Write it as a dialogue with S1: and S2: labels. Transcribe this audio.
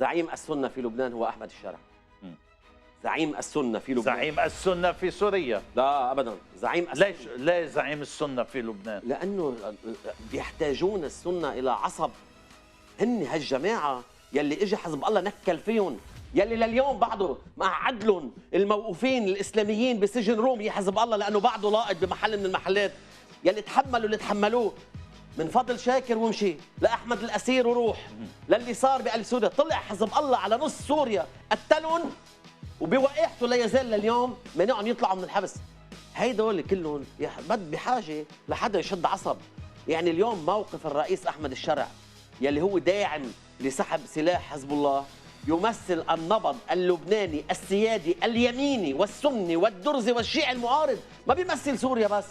S1: زعيم السنة في لبنان هو أحمد الشرع. زعيم السنة في لبنان.
S2: زعيم السنة في سوريا.
S1: لا أبدا، زعيم السنة.
S2: ليش زعيم السنة في لبنان؟
S1: لأنه بيحتاجون السنة إلى عصب. هن هالجماعة يلي إجا حزب الله نكل فيهم، يلي لليوم بعده مع عدلهم الموقوفين الإسلاميين بسجن رومي حزب الله لأنه بعده لاقط بمحل من المحلات، يلي تحملوا اللي تحملوه من فضل شاكر ومشي لأحمد الأسير وروح للي صار بقلب سوريا. طلع حزب الله على نص سوريا قتلهم وبوقعته لا يزال لليوم مانعهم يطلعوا من الحبس. هيدول كلهم بحاجه لحدا يشد عصب. يعني اليوم موقف الرئيس احمد الشرع يلي هو داعم لسحب سلاح حزب الله يمثل النبض اللبناني السيادي اليميني والسني والدرزي والشيعي المعارض، ما بيمثل سوريا بس.